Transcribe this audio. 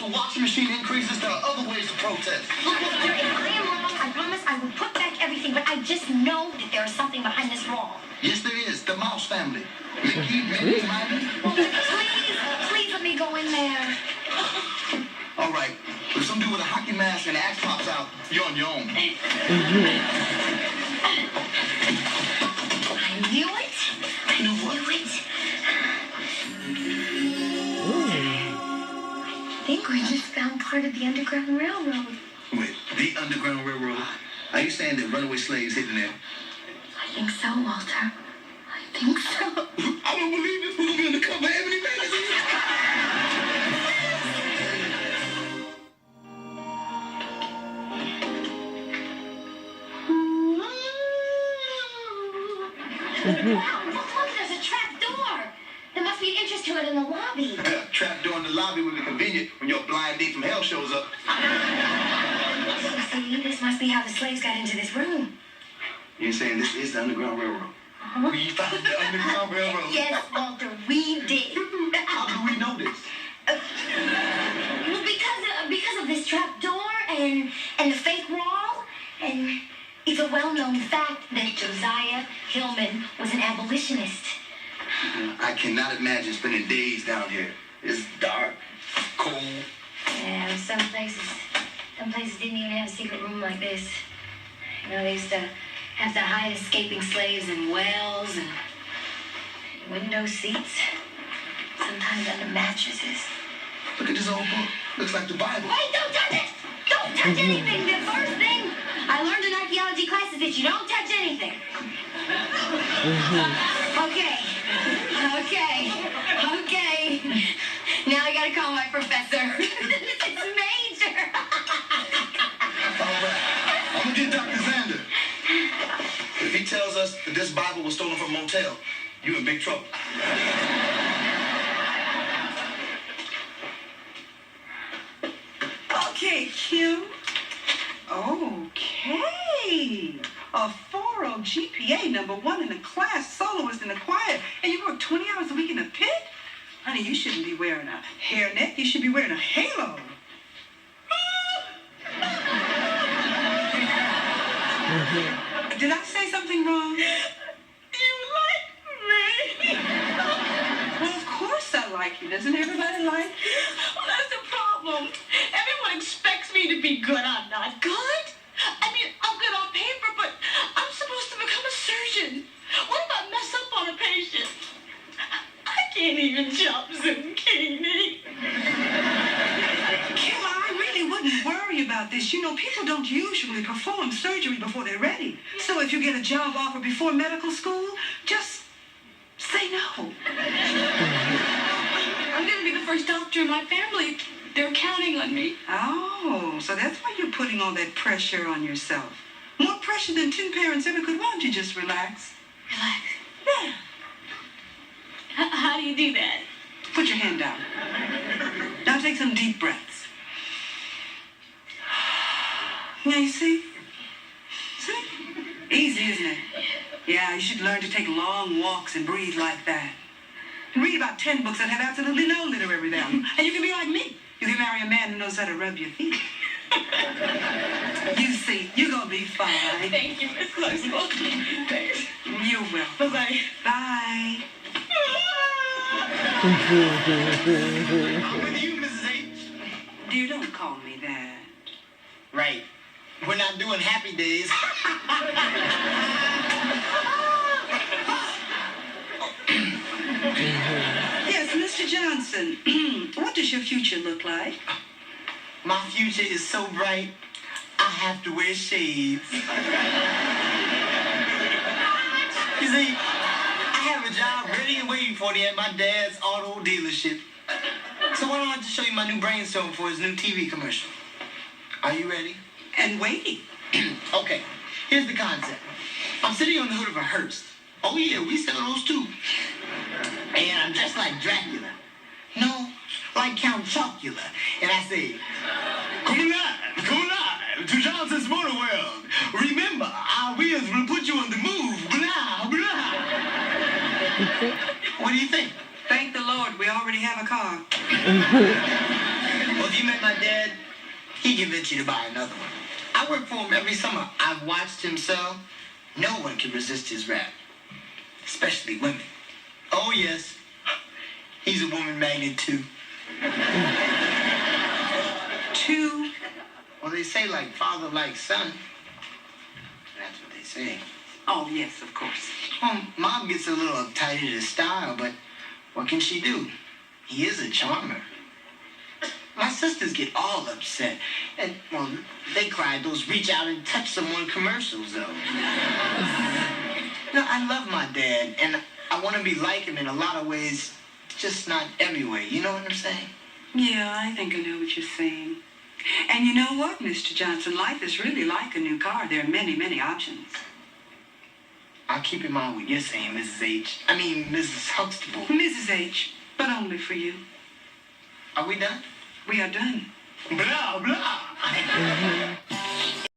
the washing machine increases, there are other ways to protest. Look, I am wrong. I promise I will put back everything, but I just know that there is something behind this wall. Yes, there is. The Mouse family. Mickey, Minnie, Minnie. Well, please let me go in there. All right. If some dude with a hockey mask and an axe pops out, you're on your own. I knew it. I knew it. I think we just found part of the Underground Railroad. Wait, the Underground Railroad? Are you saying that runaway slaves hidden there? I think so, Walter. I think so. I don't believe this movie on the cover of Ebony magazine. Look, there's a trap door. There must be an entrance to it in the lobby. Trap door in the lobby would be convenient when your blind date from hell shows up. See, this must be how the slaves got into this room. You're saying this is the Underground Railroad? Uh-huh. We found the Underground Railroad. Yes, Walter, we did. How do we know this? Well, because of this trap door and the fake wall, and it's a well-known fact that Josiah Hillman was an abolitionist. I cannot imagine spending days down here. It's dark, cold. Yeah, some places didn't even have a secret room like this. You know, they used to have to hide escaping slaves in wells and window seats, sometimes under mattresses. Look at this old book. Looks like the Bible. Wait, don't touch it! Don't touch anything! The first thing I learned in archaeology class is that you don't touch anything. Okay. Now I gotta call my professor. It's major. All right. I'm gonna get Dr. Xander. If he tells us that this Bible was stolen from a motel, you in big trouble. Okay, Kim. Okay. A 4.0 GPA, number 1 in the class, soloist in the choir, and you work 20 hours a week in the pit? Honey, you shouldn't be wearing a hairnet. You should be wearing a halo. Did I say something wrong? You like me? Well, of course I like you. Doesn't everybody like you? Well, that's the problem. Everyone expects me to be good. I'm not good. I mean, I'm good on paper, but I'm supposed to become a surgeon. What if I mess up on a patient? I can't even jump zucchini. Kim, I really wouldn't worry about this. You know, people don't usually perform surgery before they're ready. So if you get a job offer before medical school, just say no. I'm going to be the first doctor in my family. They're counting on me. Oh, so that's why you're putting all that pressure on yourself. More pressure than 10 parents ever could. Why don't you just relax? Relax. Yeah. How do you do that? Put your hand down. Now take some deep breaths. Now you see? See? Easy, isn't it? Yeah, you should learn to take long walks and breathe like that. Read about 10 books that have absolutely no literary value. And you can be like me. You can marry a man who knows how to rub your feet. You see, you're going to be fine. Thank you, Miss Huxtable. Thanks. You're welcome. Bye-bye. Bye. I'm with you, Mrs. H. Dear, don't call me that. Right. We're not doing happy days. Yes, Mr. Johnson. What does your future look like? My future is so bright, I have to wear shades. You see, I have a job ready and waiting for me at my dad's auto dealership. So why don't I just show you my new brainstorm for his new TV commercial? Are you ready? And waiting. Okay, here's the concept. I'm sitting on the hood of a hearse. Oh yeah, we sell those too. And I'm dressed like Dracula. No, like Count Chocula. And I say, come alive to Johnson's Motor World. Remember, our wheels will put you on the move. Blah, blah. What do you think? Thank the Lord, we already have a car. Well, If you met my dad, he'd convince you to buy another one. I work for him every summer. I've watched him sell. No one can resist his rap, especially women. Oh, yes. He's a woman magnet, too. Two? Well, they say like father, like son. That's what they say. Oh, yes, of course. Well, Mom gets a little uptight at his style, but what can she do? He is a charmer. My sisters get all upset. And, well, they cry at those reach out and touch someone commercials, though. No, I love my dad, and I want to be like him in a lot of ways, just not every way. You know what I'm saying? Yeah, I think I know what you're saying. And you know what, Mr. Johnson? Life is really like a new car. There are many, many options. I'll keep in mind what you're saying, Mrs. Huxtable. Mrs. H, but only for you. Are we done? We are done. Blah, blah.